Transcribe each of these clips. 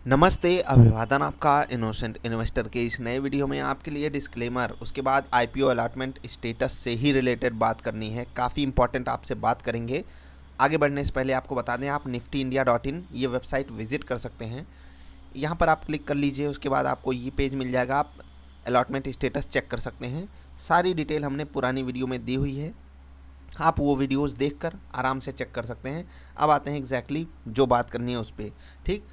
नमस्ते, अभिवादन आपका इनोसेंट इन्वेस्टर के इस नए वीडियो में आपके लिए डिस्क्लेमर, उसके बाद आईपीओ अलॉटमेंट स्टेटस से ही रिलेटेड बात करनी है। काफ़ी इंपॉर्टेंट आपसे बात करेंगे। आगे बढ़ने से पहले आपको बता दें, आप niftyindia.in ये वेबसाइट विजिट कर सकते हैं। यहाँ पर आप क्लिक कर लीजिए, उसके बाद आपको ये पेज मिल जाएगा। आप अलॉटमेंट स्टेटस चेक कर सकते हैं। सारी डिटेल हमने पुरानी वीडियो में दी हुई है, आप वो वीडियोज़ देख आराम से चेक कर सकते हैं। अब आते हैं एग्जैक्टली जो बात करनी है उस पर। ठीक,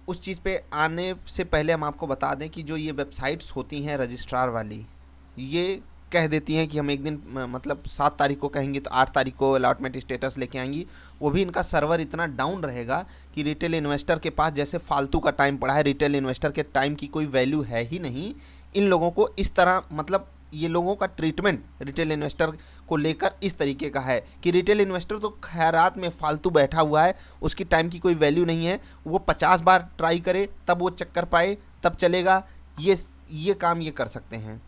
उस चीज़ पे आने से पहले हम आपको बता दें कि जो ये वेबसाइट्स होती हैं रजिस्ट्रार वाली, ये कह देती हैं कि हम एक दिन मतलब 7 तारीख को कहेंगे तो 8 तारीख को अलॉटमेंट स्टेटस लेके आएंगी। वो भी इनका सर्वर इतना डाउन रहेगा कि रिटेल इन्वेस्टर के पास जैसे फालतू का टाइम पड़ा है, रिटेल इन्वेस्टर के टाइम की कोई वैल्यू है ही नहीं। इन लोगों को इस तरह मतलब ये लोगों का ट्रीटमेंट रिटेल इन्वेस्टर को लेकर इस तरीके का है कि रिटेल इन्वेस्टर तो खैरात में फालतू बैठा हुआ है, उसकी टाइम की कोई वैल्यू नहीं है। वो 50 बार ट्राई करे तब वो चेक कर पाए, तब चलेगा। ये काम ये कर सकते हैं।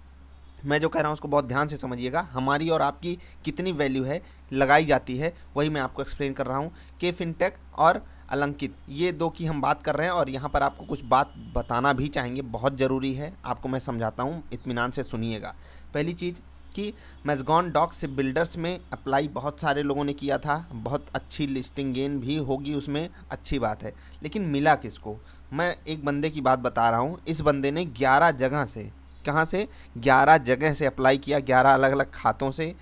मैं जो कह रहा हूँ उसको बहुत ध्यान से समझिएगा। हमारी और आपकी कितनी वैल्यू है लगाई जाती है, वही मैं आपको एक्सप्लेन कर रहा हूँ। के फिनटेक और अलंकित, ये दो की हम बात कर रहे हैं और यहाँ पर आपको कुछ बात बताना भी चाहेंगे, बहुत ज़रूरी है। आपको मैं समझाता हूँ, इत्मीनान से सुनिएगा। पहली चीज़ कि मैज़गॉन डॉक से बिल्डर्स में अप्लाई बहुत सारे लोगों ने किया था, बहुत अच्छी लिस्टिंग गेन भी होगी उसमें, अच्छी बात है। लेकिन मिला किसको? मैं एक बंदे की बात बता रहा हूँ। इस बंदे ने 11 जगह से, कहाँ से 11 जगह से अप्लाई किया, 11 अलग अलग खातों से।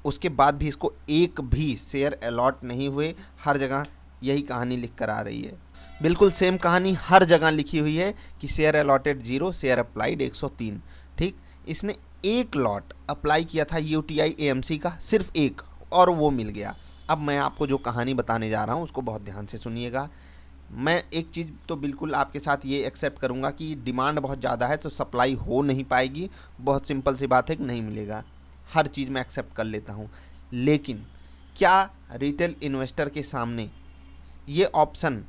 उसके बाद भी इसको एक भी शेयर अलॉट नहीं हुए। हर जगह यही कहानी लिख कर आ रही है, बिल्कुल सेम कहानी हर जगह लिखी हुई है कि शेयर अलॉटेड 0, शेयर अप्लाइड 103। ठीक, इसने एक लॉट अप्लाई किया था यूटीआई एएमसी का, सिर्फ एक, और वो मिल गया। अब मैं आपको जो कहानी बताने जा रहा हूँ उसको बहुत ध्यान से सुनिएगा। मैं एक चीज़ तो बिल्कुल आपके साथ ये एक्सेप्ट करूँगा कि डिमांड बहुत ज़्यादा है तो सप्लाई हो नहीं पाएगी। बहुत सिंपल सी बात है कि नहीं मिलेगा, हर चीज़ मैं एक्सेप्ट कर लेता हूँ। लेकिन क्या रिटेल इन्वेस्टर के सामने ये ऑप्शन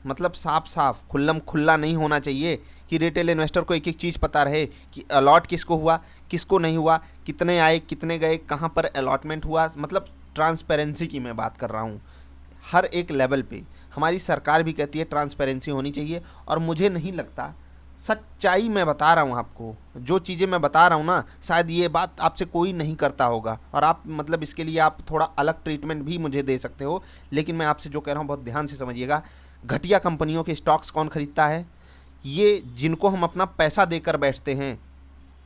मतलब साफ साफ खुल्लम खुल्ला नहीं होना चाहिए कि रिटेल इन्वेस्टर को एक एक चीज़ पता रहे कि अलॉट किसको हुआ, किसको नहीं हुआ, कितने आए, कितने गए, कहाँ पर अलॉटमेंट हुआ। मतलब ट्रांसपेरेंसी की मैं बात कर रहा हूँ। हर एक लेवल पे हमारी सरकार भी कहती है ट्रांसपेरेंसी होनी चाहिए, और मुझे नहीं लगता, सच्चाई मैं बता रहा हूँ आपको, जो चीज़ें मैं बता रहा हूँ ना, शायद ये बात आपसे कोई नहीं करता होगा, और आप मतलब इसके लिए आप थोड़ा अलग ट्रीटमेंट भी मुझे दे सकते हो। लेकिन मैं आपसे जो कह रहा हूँ बहुत ध्यान से समझिएगा। घटिया कंपनियों के स्टॉक्स कौन खरीदता है? ये जिनको हम अपना पैसा देकर बैठते हैं,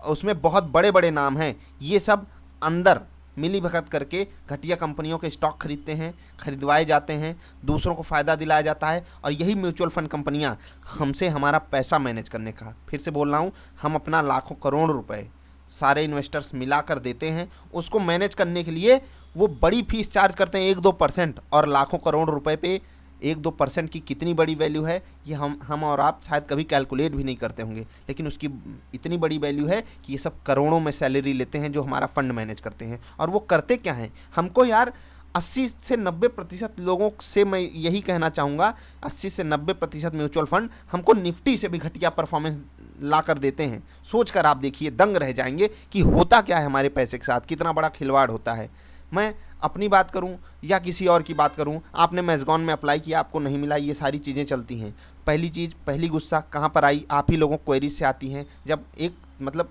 उसमें बहुत बड़े बड़े नाम हैं, ये सब अंदर मिली भगत करके घटिया कंपनियों के स्टॉक खरीदते हैं, खरीदवाए जाते हैं, दूसरों को फ़ायदा दिलाया जाता है। और यही म्यूचुअल फंड कंपनियां हमसे हमारा पैसा मैनेज करने का, फिर से बोल रहा हूं, हम अपना लाखों करोड़ रुपए सारे इन्वेस्टर्स मिलाकर देते हैं, उसको मैनेज करने के लिए वो बड़ी फीस चार्ज करते हैं 1-2%, और लाखों करोड़ रुपए पे 1-2% की कितनी बड़ी वैल्यू है ये हम और आप शायद कभी कैलकुलेट भी नहीं करते होंगे। लेकिन उसकी इतनी बड़ी वैल्यू है कि ये सब करोड़ों में सैलरी लेते हैं जो हमारा फंड मैनेज करते हैं। और वो करते क्या हैं? हमको यार 80 से 90% लोगों से मैं यही कहना चाहूँगा, 80 से 90% म्यूचुअल फंड हमको निफ्टी से भी घटिया परफॉर्मेंस ला कर देते हैं। सोच कर आप देखिए, दंग रह जाएंगे कि होता क्या है हमारे पैसे के साथ, कितना बड़ा खिलवाड़ होता है। मैं अपनी बात करूं या किसी और की बात करूं, आपने मैज़गॉन में अप्लाई किया, आपको नहीं मिला, ये सारी चीज़ें चलती हैं। पहली चीज़, पहली गुस्सा कहाँ पर आई? आप ही लोगों क्वेरीज से आती हैं। जब एक मतलब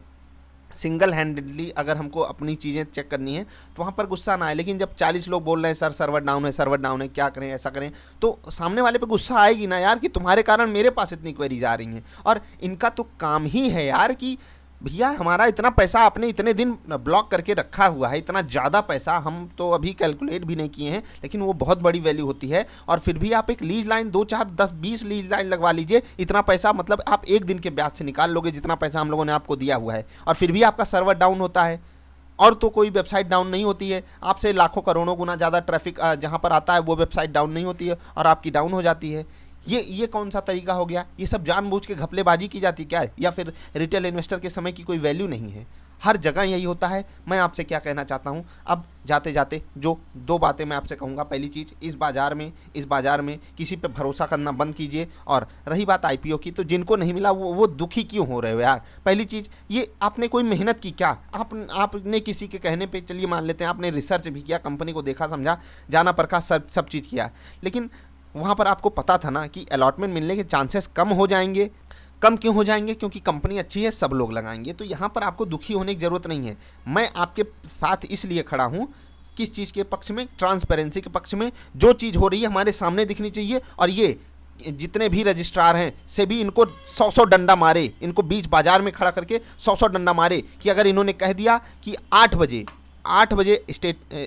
सिंगल हैंडेडली अगर हमको अपनी चीज़ें चेक करनी है तो वहाँ पर गुस्सा ना आए। लेकिन जब 40 लोग बोल रहे हैं सर सर्वर डाउन है, सर्वर डाउन है, क्या करें, ऐसा करें, तो सामने वाले पे गुस्सा आएगी ना यार कि तुम्हारे कारण मेरे पास इतनी क्वेरीज आ रही हैं। और इनका तो काम ही है यार कि भैया हमारा इतना पैसा आपने इतने दिन ब्लॉक करके रखा हुआ है, इतना ज़्यादा पैसा हम तो अभी कैलकुलेट भी नहीं किए हैं, लेकिन वो बहुत बड़ी वैल्यू होती है। और फिर भी आप एक लीज लाइन 2, 4, 10, 20 लीज लाइन लगवा लीजिए, इतना पैसा मतलब आप एक दिन के ब्याज से निकाल लोगे जितना पैसा हम लोगों ने आपको दिया हुआ है, और फिर भी आपका सर्वर डाउन होता है। और तो कोई वेबसाइट डाउन नहीं होती है, आपसे लाखों करोड़ों गुना ज़्यादा ट्रैफिक जहाँ पर आता है वो वेबसाइट डाउन नहीं होती है और आपकी डाउन हो जाती है। ये कौन सा तरीका हो गया? ये सब जानबूझ के घपलेबाजी की जाती क्या है, या फिर रिटेल इन्वेस्टर के समय की कोई वैल्यू नहीं है? हर जगह यही होता है। मैं आपसे क्या कहना चाहता हूँ, अब जाते जाते जो 2 बातें मैं आपसे कहूँगा। पहली चीज़, इस बाज़ार में किसी पे भरोसा करना बंद कीजिए। और रही बात आईपीओ की, तो जिनको नहीं मिला वो दुखी क्यों हो रहे हो यार? पहली चीज़, ये आपने कोई मेहनत की क्या? आपने किसी के कहने पे, चलिए मान लेते हैं आपने रिसर्च भी किया, कंपनी को देखा समझा, जाना परखा, सब चीज़ किया, लेकिन वहाँ पर आपको पता था ना कि अलॉटमेंट मिलने के चांसेस कम हो जाएंगे। कम क्यों हो जाएंगे? क्योंकि कंपनी अच्छी है, सब लोग लगाएंगे। तो यहाँ पर आपको दुखी होने की ज़रूरत नहीं है। मैं आपके साथ इसलिए खड़ा हूँ, किस चीज़ के पक्ष में? ट्रांसपेरेंसी के पक्ष में। जो चीज़ हो रही है हमारे सामने दिखनी चाहिए। और ये जितने भी रजिस्ट्रार हैं से भी इनको 100 डंडा मारे, इनको बीच बाजार में खड़ा करके 100 डंडा मारे कि अगर इन्होंने कह दिया कि 8 बजे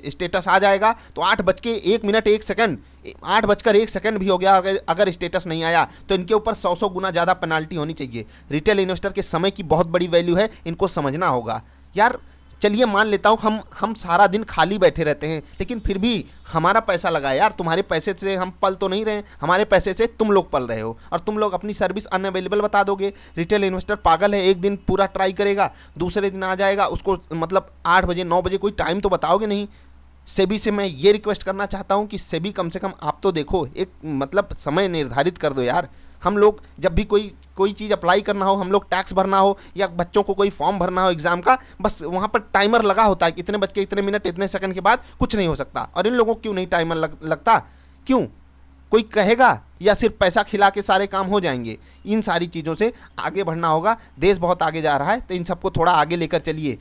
स्टेटस आ जाएगा, तो 8:01 8:01 भी हो गया, अगर स्टेटस नहीं आया तो इनके ऊपर 100 गुना ज़्यादा पेनाल्टी होनी चाहिए। रिटेल इन्वेस्टर के समय की बहुत बड़ी वैल्यू है, इनको समझना होगा यार। चलिए मान लेता हूँ हम सारा दिन खाली बैठे रहते हैं, लेकिन फिर भी हमारा पैसा लगा है यार। तुम्हारे पैसे से हम पल तो नहीं रहे, हमारे पैसे से तुम लोग पल रहे हो, और तुम लोग अपनी सर्विस अनअवेलेबल बता दोगे। रिटेल इन्वेस्टर पागल है, एक दिन पूरा ट्राई करेगा, दूसरे दिन आ जाएगा, उसको मतलब 8 बजे 9 बजे कोई टाइम तो बताओगे नहीं। सेबी से मैं ये रिक्वेस्ट करना चाहता हूँ कि सेबी कम से कम आप तो देखो, एक मतलब समय निर्धारित कर दो यार। हम लोग जब भी कोई चीज़ अप्लाई करना हो, हम लोग टैक्स भरना हो या बच्चों को कोई फॉर्म भरना हो एग्ज़ाम का, बस वहाँ पर टाइमर लगा होता है कि इतने बज के इतने मिनट इतने सेकंड के बाद कुछ नहीं हो सकता। और इन लोगों को क्यों नहीं टाइमर लगता? क्यों? कोई कहेगा या सिर्फ पैसा खिला के सारे काम हो जाएंगे? इन सारी चीज़ों से आगे बढ़ना होगा। देश बहुत आगे जा रहा है, तो इन सबको थोड़ा आगे लेकर चलिए।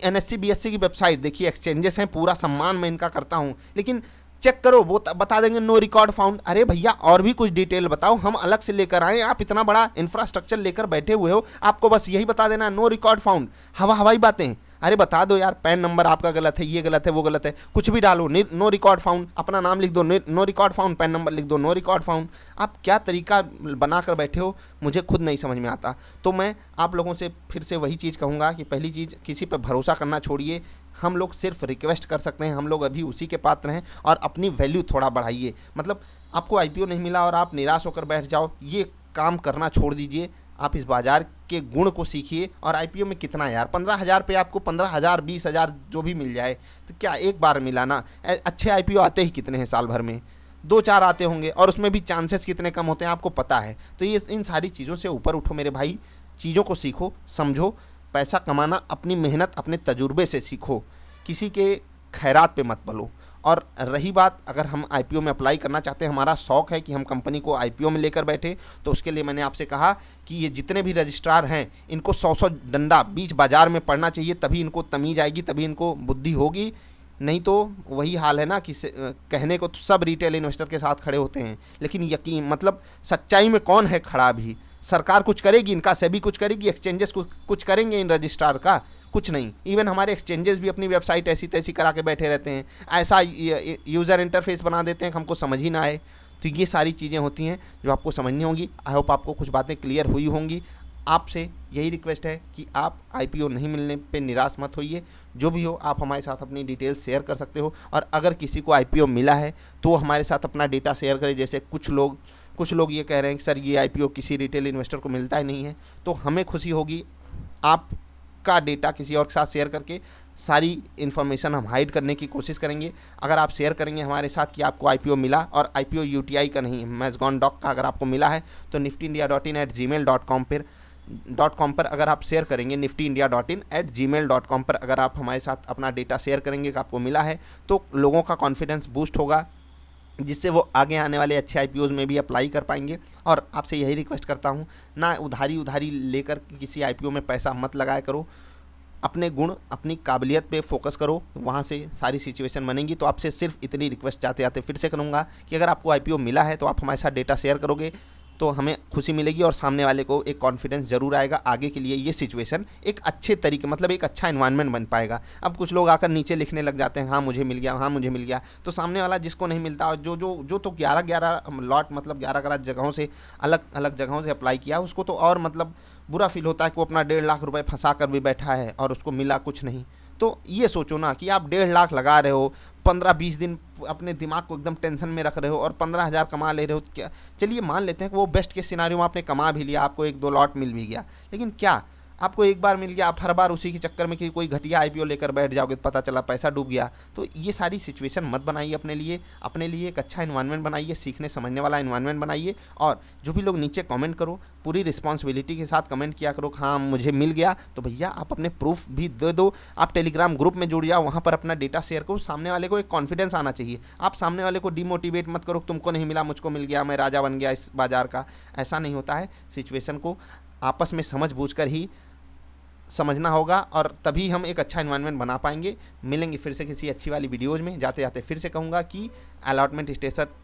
NSE BSE की वेबसाइट देखिए, एक्सचेंजेस हैं, पूरा सम्मान मैं इनका करता हूँ, लेकिन चेक करो, वो बता देंगे नो रिकॉर्ड फाउंड। अरे भैया और भी कुछ डिटेल बताओ, हम अलग से लेकर आए। आप इतना बड़ा इंफ्रास्ट्रक्चर लेकर बैठे हुए हो, आपको बस यही बता देना नो रिकॉर्ड फाउंड। हवाई बातें। अरे बता दो यार, पैन नंबर आपका गलत है, ये गलत है, वो गलत है, कुछ भी डालो, नो रिकॉर्ड फाउंड। अपना नाम लिख दो no record found, PAN number लिख दो नो रिकॉर्ड फाउंड। आप क्या तरीका बना कर बैठे हो, मुझे खुद नहीं समझ में आता। तो मैं आप लोगों से फिर से वही चीज़ कहूँगा कि पहली चीज़, किसी पर भरोसा करना छोड़िए। हम लोग सिर्फ रिक्वेस्ट कर सकते हैं, हम लोग अभी उसी के पात्र हैं, और अपनी वैल्यू थोड़ा बढ़ाइए। मतलब आपको IPO नहीं मिला और आप निराश होकर बैठ जाओ, ये काम करना छोड़ दीजिए। आप इस बाज़ार के गुण को सीखिए। और IPO में कितना यार, 15,000 पे आपको 15,000 20,000 जो भी मिल जाए, तो क्या एक बार मिला ना? अच्छे IPO आते ही कितने हैं साल भर में? 2-4 आते होंगे, और उसमें भी चांसेस कितने कम होते हैं आपको पता है। तो ये इन सारी चीज़ों से ऊपर उठो मेरे भाई, चीज़ों को सीखो, समझो। पैसा कमाना अपनी मेहनत, अपने तजुर्बे से सीखो, किसी के खैरात पे मत पलो। और रही बात, अगर हम IPO में अप्लाई करना चाहते हैं, हमारा शौक़ है कि हम कंपनी को IPO में लेकर बैठे, तो उसके लिए मैंने आपसे कहा कि ये जितने भी रजिस्ट्रार हैं, इनको 100 डंडा बीच बाज़ार में पड़ना चाहिए, तभी इनको तमीज़ आएगी, तभी इनको बुद्धि होगी। नहीं तो वही हाल है ना कि कहने को तो सब रिटेल इन्वेस्टर के साथ खड़े होते हैं, लेकिन यकीन मतलब सच्चाई में कौन है खड़ा? भी सरकार कुछ करेगी इनका, सेबी कुछ करेगी, एक्सचेंजेस कुछ करेंगे इन रजिस्ट्रार का? कुछ नहीं। इवन हमारे एक्सचेंजेस भी अपनी वेबसाइट ऐसी तैसी करा के बैठे रहते हैं, ऐसा यूज़र इंटरफेस बना देते हैं कि हमको समझ ही ना आए। तो ये सारी चीज़ें होती हैं जो आपको समझनी होंगी। आई होप आपको कुछ बातें क्लियर हुई होंगी। आपसे यही रिक्वेस्ट है कि आप IPO नहीं मिलने पे निराश मत होइए। जो भी हो, आप हमारे साथ अपनी डिटेल्स शेयर कर सकते हो, और अगर किसी को IPO मिला है तो हमारे साथ अपना डेटा शेयर करें। जैसे कुछ लोग ये कह रहे हैं कि सर ये IPO किसी रिटेल इन्वेस्टर को मिलता ही नहीं है, तो हमें खुशी होगी आपका डेटा किसी और के साथ शेयर करके सारी इन्फॉर्मेशन हम हाइड करने की कोशिश करेंगे। अगर आप शेयर करेंगे हमारे साथ कि आपको IPO मिला, और IPO UTI का नहीं, मैज़गॉन डॉक का अगर आपको मिला है, तो niftyindia.in@gmail.com पर अगर आप शेयर करेंगे, niftyindia.in@gmail.com पर अगर आप हमारे साथ अपना डेटा शेयर करेंगे कि आपको मिला है, तो लोगों का कॉन्फिडेंस बूस्ट होगा, जिससे वो आगे आने वाले अच्छे IPOs में भी अप्लाई कर पाएंगे। और आपसे यही रिक्वेस्ट करता हूँ, ना उधारी लेकर किसी IPO में पैसा मत लगाया करो। अपने गुण, अपनी काबिलियत पे फोकस करो, वहाँ से सारी सिचुएशन बनेगी। तो आपसे सिर्फ इतनी रिक्वेस्ट जाते फिर से करूँगा कि अगर आपको IPO मिला है तो आप हमारे साथ डेटा शेयर करोगे तो हमें खुशी मिलेगी, और सामने वाले को एक कॉन्फिडेंस ज़रूर आएगा आगे के लिए। ये सिचुएशन एक अच्छे तरीके, मतलब एक अच्छा एनवायरनमेंट बन पाएगा। अब कुछ लोग आकर नीचे लिखने लग जाते हैं, हाँ मुझे मिल गया, हाँ मुझे मिल गया, तो सामने वाला जिसको नहीं मिलता, और जो तो 11 लॉट, मतलब 11 जगहों से, अलग जगहों से अप्लाई किया, उसको तो और मतलब बुरा फील होता है कि वो अपना 1.5 लाख रुपये फंसा कर भी बैठा है और उसको मिला कुछ नहीं। तो ये सोचो ना कि आप 1.5 लाख लगा रहे हो, 15-20 दिन अपने दिमाग को एकदम टेंशन में रख रहे हो, और 15,000 कमा ले रहे हो। क्या, चलिए मान लेते हैं कि वो बेस्ट के सिनारियो में आपने कमा भी लिया, आपको 1-2 लॉट मिल भी गया, लेकिन क्या आपको एक बार मिल गया, आप हर बार उसी के चक्कर में कि कोई घटिया आईपीओ लेकर बैठ जाओगे तो पता चला पैसा डूब गया। तो ये सारी सिचुएशन मत बनाइए अपने लिए एक अच्छा इन्वायरमेंट बनाइए, सीखने समझने वाला इन्वायरमेंट बनाइए। और जो भी लोग नीचे कमेंट करो, पूरी रिस्पॉन्सिबिलिटी के साथ कमेंट किया करो, हाँ मुझे मिल गया, तो भैया आप अपने प्रूफ भी दे दो। आप टेलीग्राम ग्रुप में जुड़ जाओ, वहाँ पर अपना डेटा शेयर करो। सामने वाले को एक कॉन्फिडेंस आना चाहिए। आप सामने वाले को डिमोटिवेट मत करो, तुमको नहीं मिला मुझको मिल गया, मैं राजा बन गया इस बाज़ार का। ऐसा नहीं होता है। सिचुएशन को आपस में समझ बूझ कर ही समझना होगा, और तभी हम एक अच्छा इन्वायरमेंट बना पाएंगे। मिलेंगे फिर से किसी अच्छी वाली वीडियोज़ में। जाते जाते फिर से कहूँगा कि अलॉटमेंट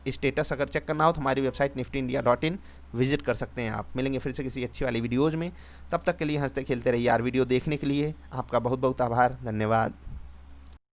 स्टेटस अगर चेक करना हो तो हमारी वेबसाइट niftyindia.in विजिट कर सकते हैं आप। मिलेंगे फिर से किसी अच्छी वाली वीडियोज़ में। तब तक के लिए हंसते खेलते रहिए यार। वीडियो देखने के लिए आपका बहुत बहुत आभार, धन्यवाद।